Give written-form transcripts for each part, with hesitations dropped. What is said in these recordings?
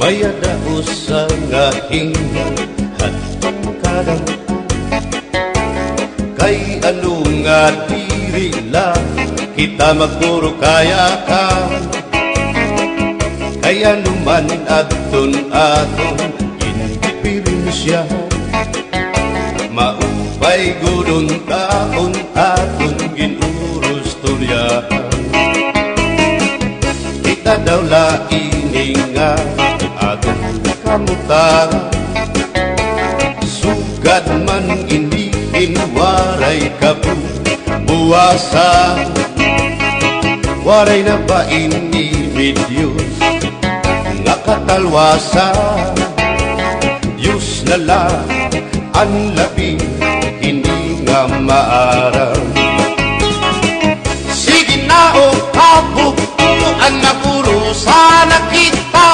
Mayadaos sa ngahing at kadang kay ano nga diri lang kita magpuro kaya ka kaya naman aton indiferensya maupay gudon taon aton ginurus turyahan kita daw laini nga aton kamutan sugad man inihin waray kabuwasan waray na ba inimidyos nga katalwasan Diyos na lang ang labing hindi nga maaram sige na o kabubuan na puro sana kita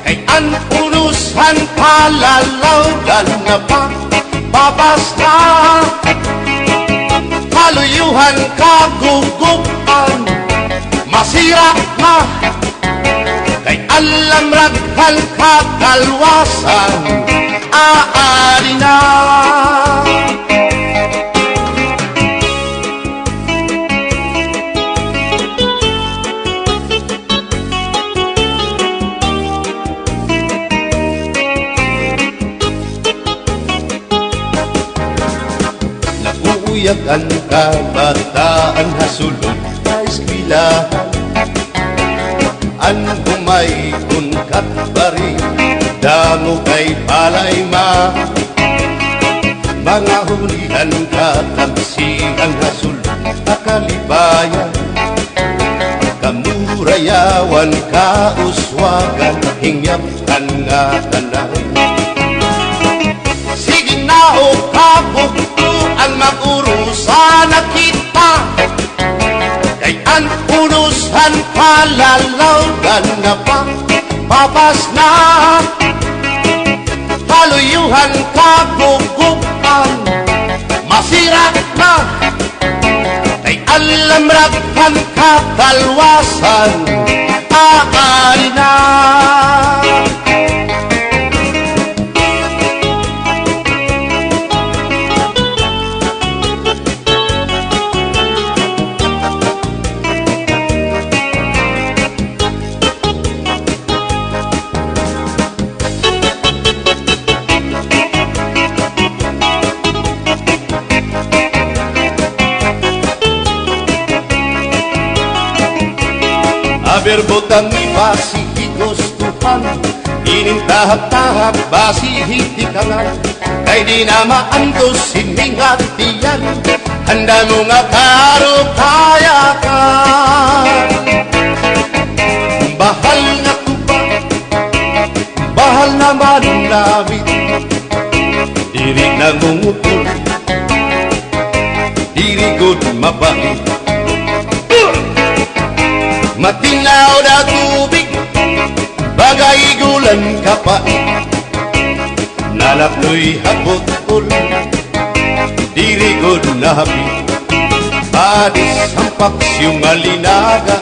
kay ang unusan palalawgan na pa babasta kaluyuhan kagugupan masira na kay alam raghal kakalwasan aari na Naguyag ang kabataan hasulod sa eskwelahan ang humay kun katbari damo kay palay ma mga hulihan katamsihan hasulod akalibayan kamurayawan kauswagan hingyapkan nga tanan sige na o kabuktuan magurusan na kita kay ang unusan palalawgan na pa papas na kaluyuhan kagugupan masira na kay alam raghal kakalwasan aari na berbotang basi higustuhan inintahap-tahap basi hitikangan kay di na maantos hindi ngatiyan handa mo nga karo kaya ka bahal nga tupa bahal naman lamit diri na gumutol diri good mabait matinaw na tubig bagay gulan kapait nalapnoy hapot-ul diri god nahabi adis sampak siyong alinaga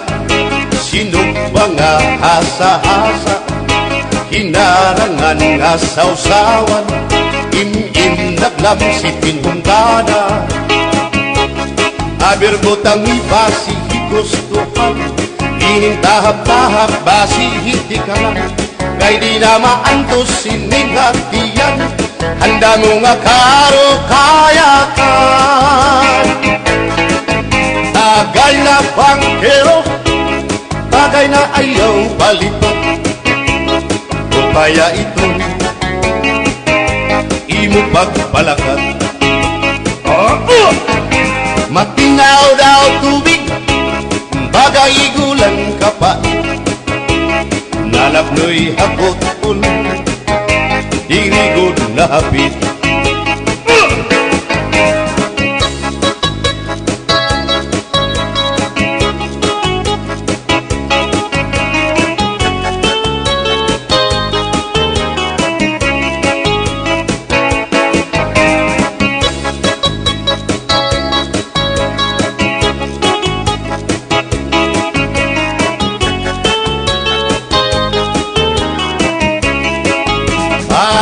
sinubang nga hasa-hasa hinarangan nga sausawan im-im naglamsipin hungkana abirbutang ibasi higustuhan inintahap-tahap basi hitikangan kay di na maantos siningatiyan handa mo nga karo kayakan tagay na bangkero tagay na ayaw balitot upaya ito imo pagpalakat matinaw daw tubig bagay gulan kapait nalapnoy hapot-ul diri god nahapit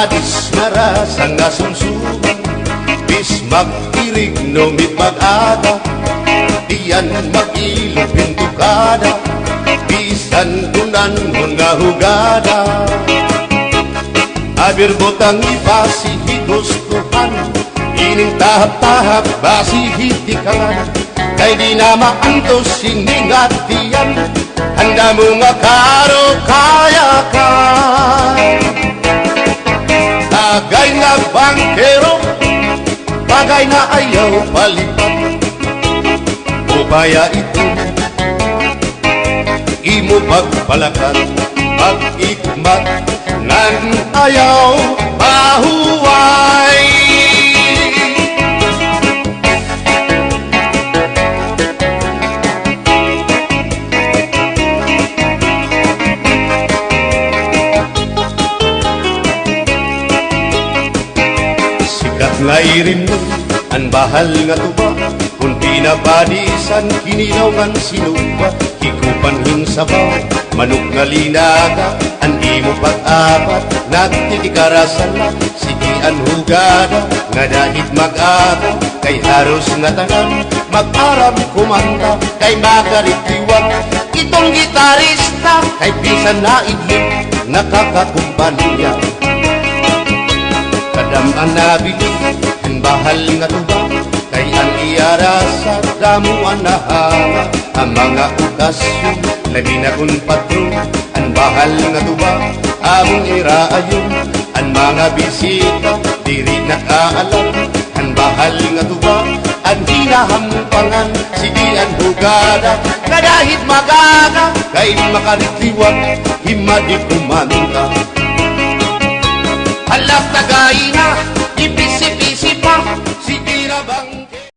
Adis maras ang asumsuman, bis magtirig no mit pag-aga, diyan mag-ilog pintukada, bisan kunan nga hugada. Abir botang ipasi higustuhan, ining tahap-tahap basi hitikangan, kay di na maantos siningatian, handa mo nga karo kaya ka. Tagay nga bangkero, bagay na ayaw palipat, o kaya ito imo pagpalakan, pag-ikmat nan ayaw pahuway. Nga irin mo, ang bahal nga tuba, kung pinapadisan, kinilaw ng sinuba, hikupan hing sabaw, manok nga linaga, andi mo pag-apat, nagtitikarasan lang, sige ang hugada, nga dahit mag-aga, kay haros nga tanan, mag-aram kumanta, kay makaritiwag, itong gitarista, kay bisan na idlip, nakakakumpanya. Kadam ang nabili, ang bahal nga tuba, kay ang iyara sa damuan na hanga, ang mga okasyon, labi na kung patron, ang bahal nga tuba, among iraayon, ang mga bisita, diri nakaalam, ang bahal nga tuba, ang hinahampangan, sige ang hugada, kadahit magaga, kay makaritiwag, himadi kumanta. Halap tagay na